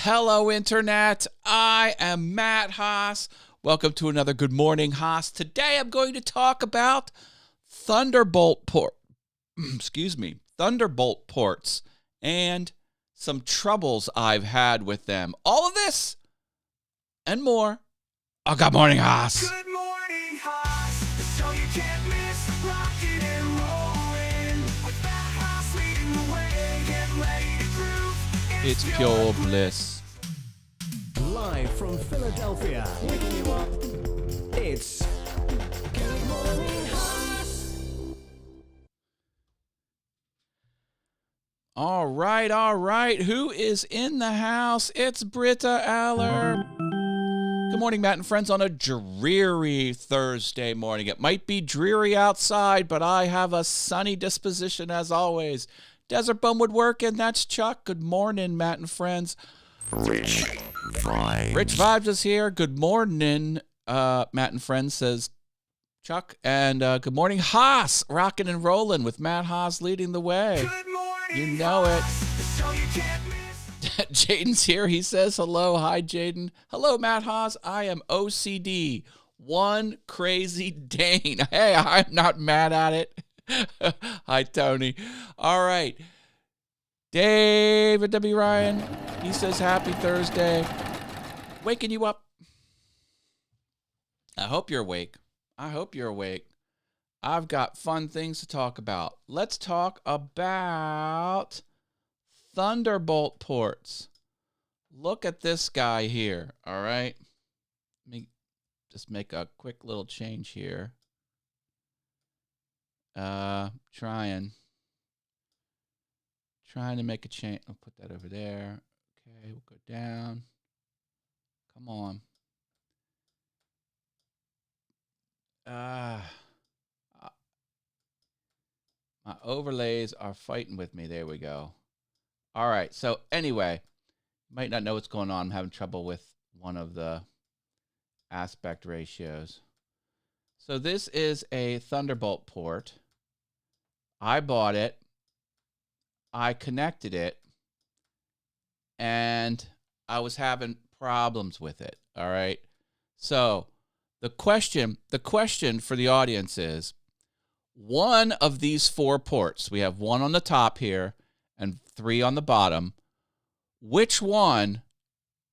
Hello, Internet. I am Matt Haas. Welcome to another Good Morning Haas. Today I'm going to talk about Thunderbolt ports and some troubles I've had with them. All of this and more on Good Morning Haas. Good morning, Haas. The show you can't miss. Rocking and rolling. With that Haas leading the way. Get ready to groove. It's pure bliss. Live from Philadelphia, waking you up. It's Good Morning Haas. All right. Who is in the house? It's Britta Aller. Good morning, Matt and friends, on a dreary Thursday morning. It might be dreary outside, but I have a sunny disposition as always. Desert Bum would work, and that's Chuck. Good morning, Matt and friends. Rich Vibes is here. Good morning, Matt and friends, says Chuck. And good morning, Haas, rocking and rolling with Matt Haas leading the way. Good morning, You know it. Haas. The show you can't miss. Jaden's here. He says hello. Hi, Jaden. Hello, Matt Haas. I am OCD. One crazy Dane. Hey, I'm not mad at it. Hi, Tony. All right. David W. Ryan. He says happy Thursday. Waking you up. I hope you're awake. I've got fun things to talk about. Let's talk about Thunderbolt ports. Look at this guy here, all right? Let me just make a quick little change here. Trying to make a change. I'll put that over there. Okay, we'll go down. Come on. My overlays are fighting with me. There we go. All right. So anyway, you might not know what's going on. I'm having trouble with one of the aspect ratios. So this is a Thunderbolt port. I bought it. I connected it. And I was having problems with it. All right. So the question for the audience is, one of these four ports, we have one on the top here and three on the bottom. Which one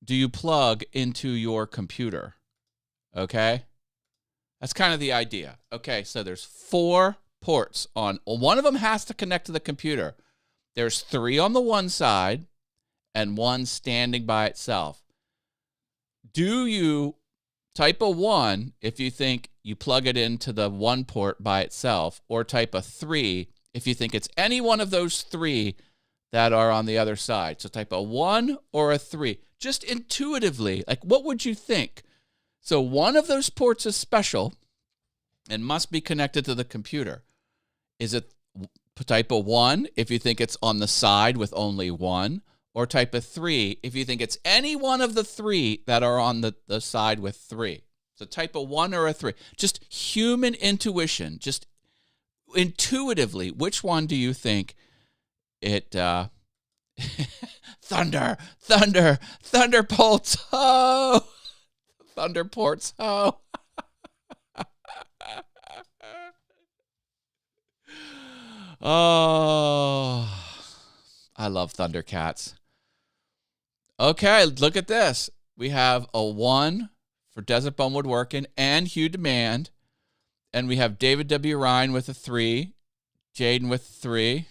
do you plug into your computer? Okay? That's kind of the idea. Okay, so there's four ports on. One of them has to connect to the computer. There's three on the one side and one standing by itself. Do you type a 1 if you think you plug it into the one port by itself, or type a 3 if you think it's any one of those three that are on the other side? So type a 1 or a 3. Just intuitively, like, what would you think? So one of those ports is special and must be connected to the computer. Is it type a 1 if you think it's on the side with only one, or type a 3 if you think it's any one of the three that are on the side with three? So type a 1 or a 3. Just human intuition, just intuitively, which one do you think it... Thunderbolts, oh! Thunderports, oh! Oh, I love Thundercats. Okay, look at this. We have a 1 for Desert Bum Woodworking and Hugh Demand. And we have David W. Ryan with a 3, Jaden with a 3.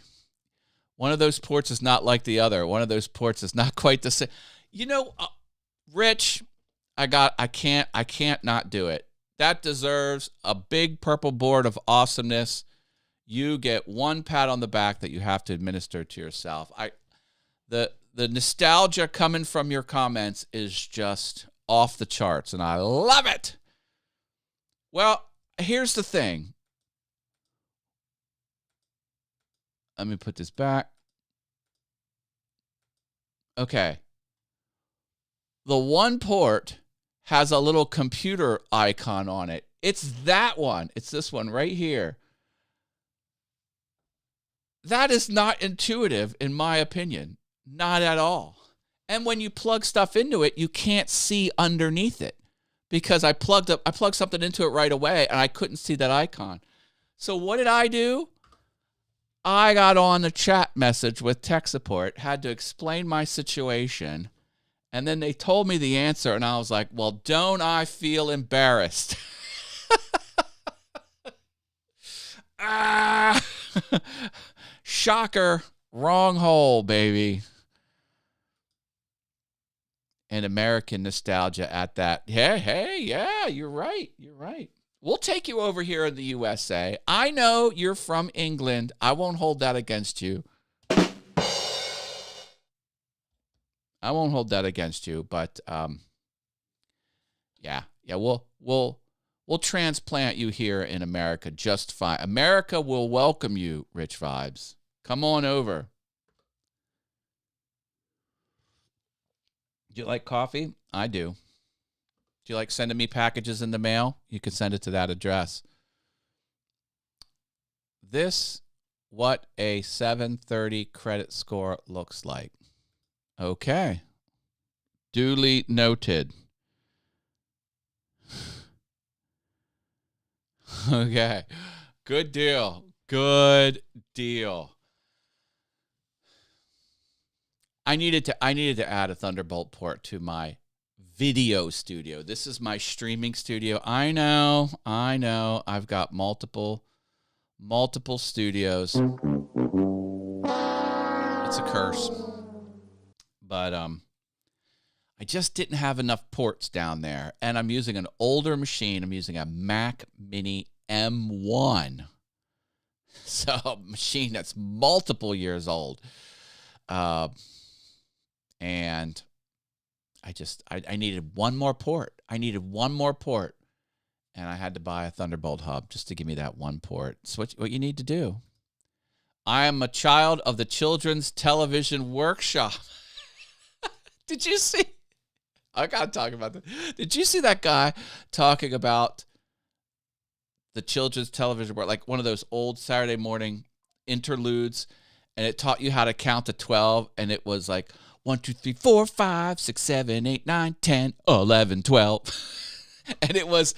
One of those ports is not like the other. One of those ports is not quite the same. You know, Rich, I can't not do it. That deserves a big purple board of awesomeness. You get one pat on the back that you have to administer to yourself. The nostalgia coming from your comments is just off the charts, and I love it. Well, here's the thing. Let me put this back. Okay. The one port has a little computer icon on it. It's that one. It's this one right here. That is not intuitive, in my opinion. Not at all. And when you plug stuff into it, you can't see underneath it because I plugged something into it right away and I couldn't see that icon. So what did I do? I got on the chat message with tech support, had to explain my situation, and then they told me the answer, and I was like, well, don't I feel embarrassed? Shocker. Wrong hole, baby. And American nostalgia at that. Hey, yeah, you're right. You're right. We'll take you over here in the USA. I know you're from England. I won't hold that against you. I won't hold that against you, but yeah, we'll transplant you here in America just fine. America will welcome you, Rich Vibes. Come on over. Do you like coffee? I do. Do you like sending me packages in the mail? You can send it to that address. This, what a 730 credit score looks like. Okay. Duly noted. Okay. Good deal. Good deal. I needed to add a Thunderbolt port to my video studio. This is my streaming studio. I know. I've got multiple studios. It's a curse. But I just didn't have enough ports down there. And I'm using an older machine. I'm using a Mac Mini M1. So a machine that's multiple years old. And I needed one more port. And I had to buy a Thunderbolt hub just to give me that one port. It's what you need to do. I am a child of the Children's Television Workshop. Did you see? I got to talk about that. Did you see that guy talking about the Children's Television Workshop, like one of those old Saturday morning interludes, and it taught you how to count to 12, and it was like 1, 2, 3, 4, 5, 6, 7, 8, 9, 10, 11, 12. And it was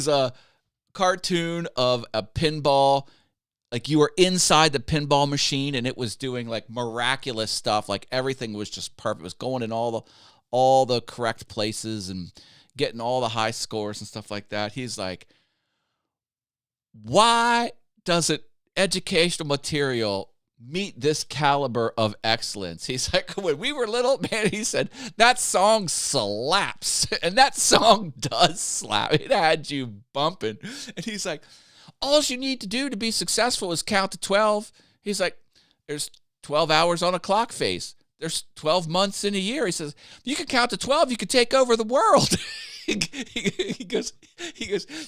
a cartoon of a pinball. Like you were inside the pinball machine and it was doing like miraculous stuff. Like everything was just perfect. It was going in all the correct places and getting all the high scores and stuff like that. He's like, why doesn't educational material meet this caliber of excellence? He's like, when we were little, man, he said, that song slaps. And that song does slap. It had you bumping. And he's like, all you need to do to be successful is count to 12. He's like, there's 12 hours on a clock face. There's 12 months in a year. He says, you can count to 12, you can take over the world. he goes,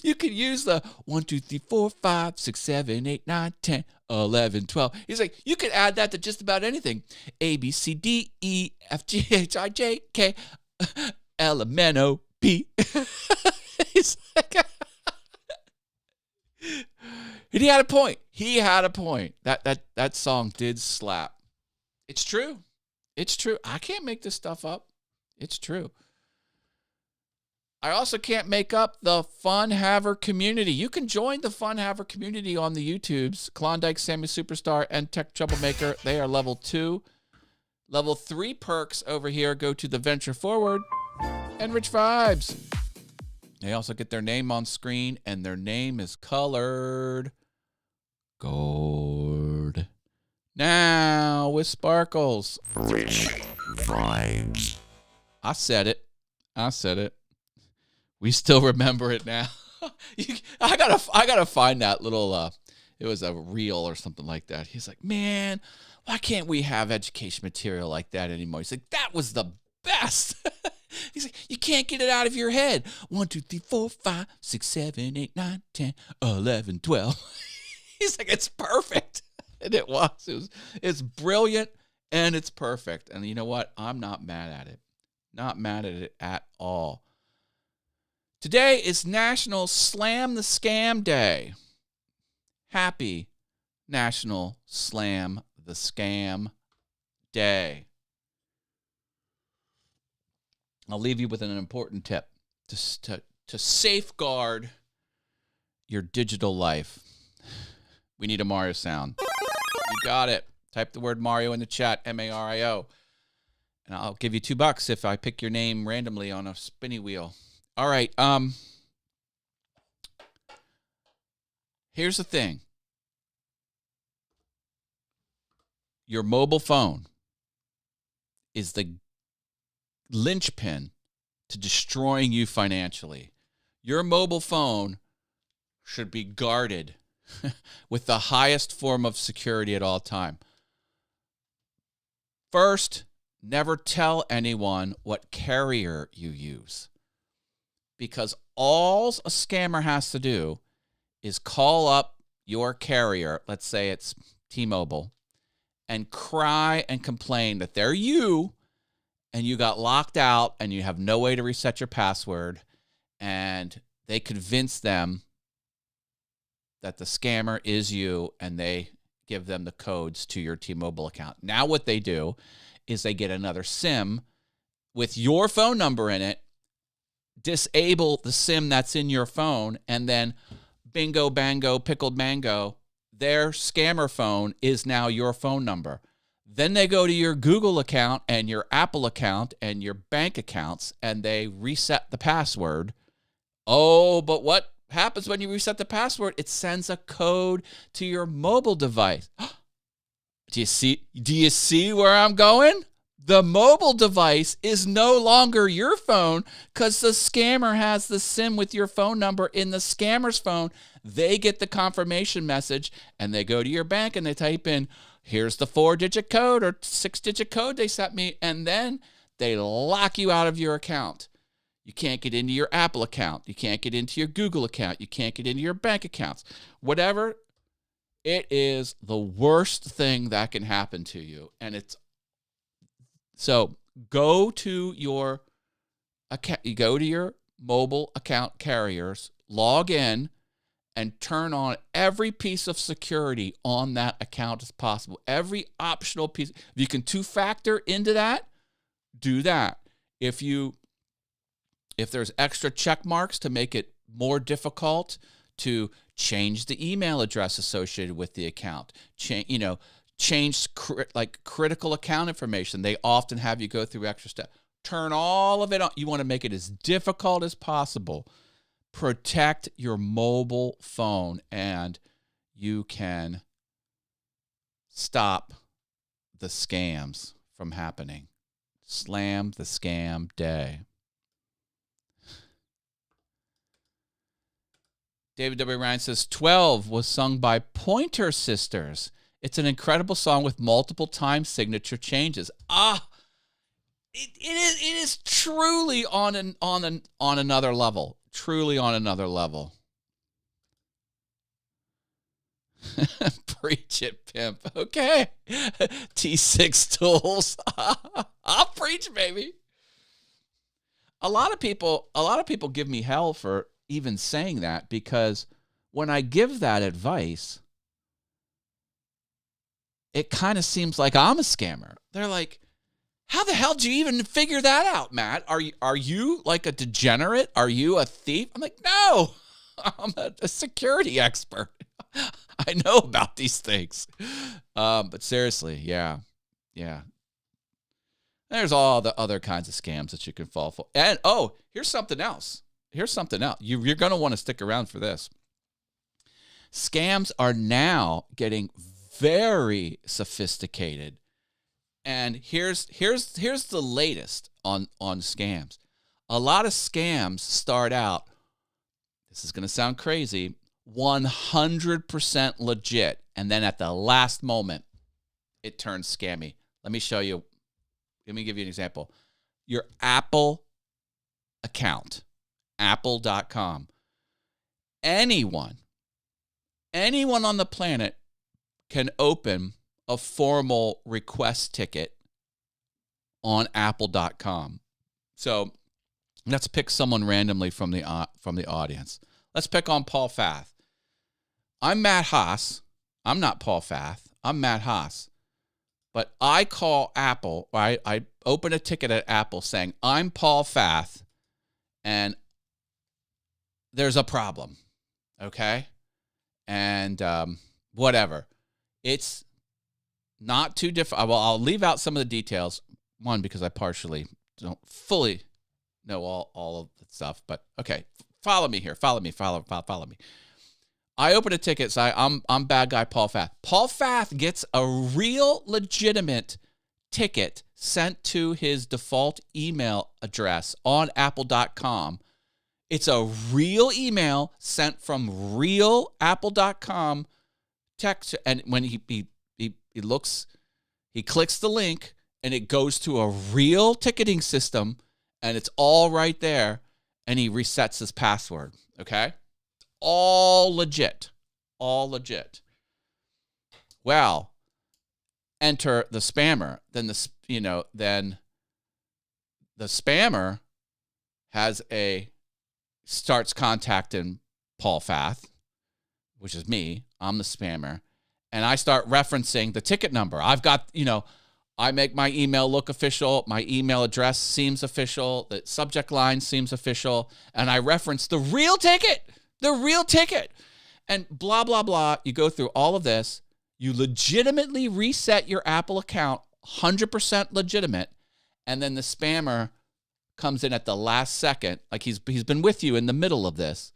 you can use the 1, 2, 3, 4, 5, 6, 7, 8, 9, 10, 11, 12. He's like, you could add that to just about anything. A, B, C, D, E, F, G, H, I, J, K, L, M, N, O, P. He's like, and he had a point. That song did slap. It's true. I can't make this stuff up. It's true. I also can't make up the Fun Haver community. You can join the Fun Haver community on the YouTubes. Klondike, Sammy Superstar, and Tech Troublemaker. They are level 2. Level 3 perks over here go to the Venture Forward and Rich Vibes. They also get their name on screen, and their name is colored gold. Now with sparkles. Rich Vibes. I said it. We still remember it now. I gotta find that little. It was a reel or something like that. He's like, man, why can't we have education material like that anymore? He's like, that was the best. He's like, you can't get it out of your head. 1, 2, 3, 4, 5, 6, 7, 8, 9, 10, 11, 12. He's like, it's perfect. And it was. It's brilliant and it's perfect. And you know what? I'm not mad at it. Not mad at it at all. Today is National Slam the Scam Day. Happy National Slam the Scam Day. I'll leave you with an important tip to safeguard your digital life. We need a Mario sound. You got it. Type the word Mario in the chat, Mario. And I'll give you $2 if I pick your name randomly on a spinny wheel. All right. Here's the thing. Your mobile phone is the linchpin to destroying you financially. Your mobile phone should be guarded with the highest form of security at all time. First, never tell anyone what carrier you use, because all a scammer has to do is call up your carrier, let's say it's T-Mobile, and cry and complain that they're you and you got locked out and you have no way to reset your password, and they convince them that the scammer is you and they give them the codes to your T-Mobile account. Now what they do is they get another SIM with your phone number in it, disable the SIM that's in your phone, and then bingo, bango, pickled mango, their scammer phone is now your phone number. Then they go to your Google account and your Apple account and your bank accounts, and they reset the password. Oh, but what happens when you reset the password? It sends a code to your mobile device. Do you see where I'm going? The mobile device is no longer your phone because the scammer has the SIM with your phone number in the scammer's phone. They get the confirmation message and they go to your bank and they type in, here's the 4-digit code or 6-digit code they sent me, and then they lock you out of your account. You can't get into your Apple account. You can't get into your Google account. You can't get into your bank accounts. Whatever, it is the worst thing that can happen to you. And it's so go to your account, you go to your mobile account carriers, log in, and turn on every piece of security on that account as possible. Every optional piece. If you can two-factor into that, do that. If there's extra check marks to make it more difficult to change the email address associated with the account, change critical account information. They often have you go through extra steps. Turn all of it on. You want to make it as difficult as possible. Protect your mobile phone, and you can stop the scams from happening. Slam the scam day. David W. Ryan says 12 was sung by Pointer Sisters. It's an incredible song with multiple time signature changes. It is truly on another level. Truly on another level. Preach it, pimp. Okay. T6 tools. I'll preach, baby. A lot of people give me hell for even saying that, because when I give that advice, it kind of seems like I'm a scammer. They're like, how the hell did you even figure that out, Matt? Are you like a degenerate? Are you a thief? I'm like, no, I'm a security expert. I know about these things. But seriously, yeah. There's all the other kinds of scams that you can fall for. And, here's something else. You're going to want to stick around for this. Scams are now getting very sophisticated. And here's the latest on scams. A lot of scams start out, this is going to sound crazy, 100% legit. And then at the last moment, it turns scammy. Let me show you. Let me give you an example. Your Apple account, apple.com. Anyone on the planet can open a formal request ticket on apple.com. So let's pick someone randomly from the audience. Let's pick on Paul Fath. I'm Matt Haas. I'm not Paul Fath. I'm Matt Haas. But I call Apple, I open a ticket at Apple saying, I'm Paul Fath, and there's a problem, okay? And whatever. It's not too different. Well, I'll leave out some of the details. One, because I partially don't fully know all of the stuff. But, okay, follow me here. Follow me. I open a ticket, say, I'm bad guy Paul Fath. Paul Fath gets a real legitimate ticket sent to his default email address on apple.com. It's a real email sent from real apple.com text. And when he looks, he clicks the link and it goes to a real ticketing system and it's all right there. And he resets his password. Okay. All legit. Well, enter the spammer. Then the spammer starts contacting Paul Fath, which is me. I'm the spammer. And I start referencing the ticket number. I've got, I make my email look official. My email address seems official. The subject line seems official. And I reference the real ticket. And blah, blah, blah. You go through all of this. You legitimately reset your Apple account, 100% legitimate. And then the spammer comes in at the last second, like he's been with you in the middle of this.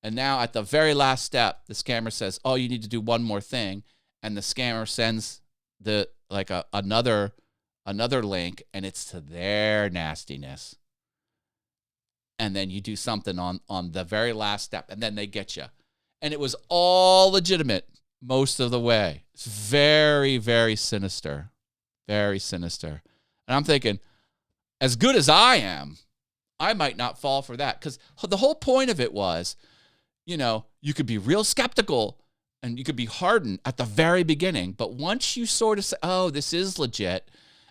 And now at the very last step, the scammer says, oh, you need to do one more thing. And the scammer sends another link, and it's to their nastiness. And then you do something on the very last step, and then they get you. And it was all legitimate most of the way. It's very, very sinister. Very sinister. And I'm thinking, as good as I am, I might not fall for that. Because the whole point of it was, you could be real skeptical and you could be hardened at the very beginning. But once you sort of say, oh, this is legit,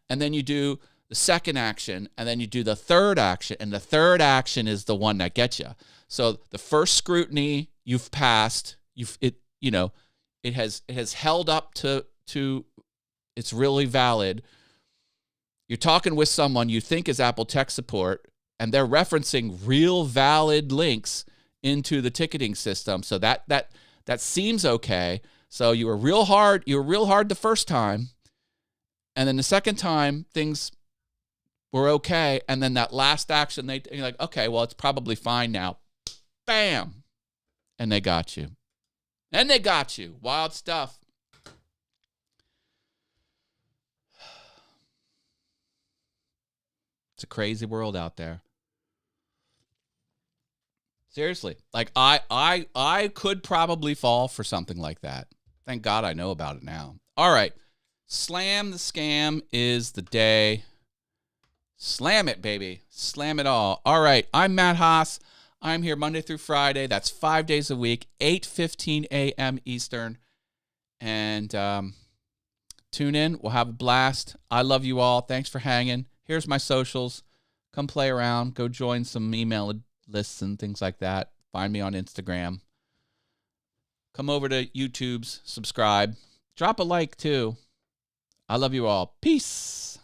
and then you do the second action, and then you do the third action, and the third action is the one that gets you. So the first scrutiny you've passed, it has held up to it's really valid. You're talking with someone you think is Apple tech support, and they're referencing real valid links into the ticketing system. So that seems okay. So you were real hard the first time, and then the second time things were okay, and then that last action you're like, okay, well, it's probably fine now. Bam. And they got you. Wild stuff. It's a crazy world out there. Seriously. Like I could probably fall for something like that. Thank God I know about it now. All right. Slam the scam is the day. Slam it, baby. Slam it all. All right. I'm Matt Haas. I'm here Monday through Friday. That's 5 days a week, 8:15 a.m. Eastern. And tune in. We'll have a blast. I love you all. Thanks for hanging. Here's my socials. Come play around. Go join some email lists and things like that. Find me on Instagram. Come over to YouTube's. Subscribe. Drop a like, too. I love you all. Peace.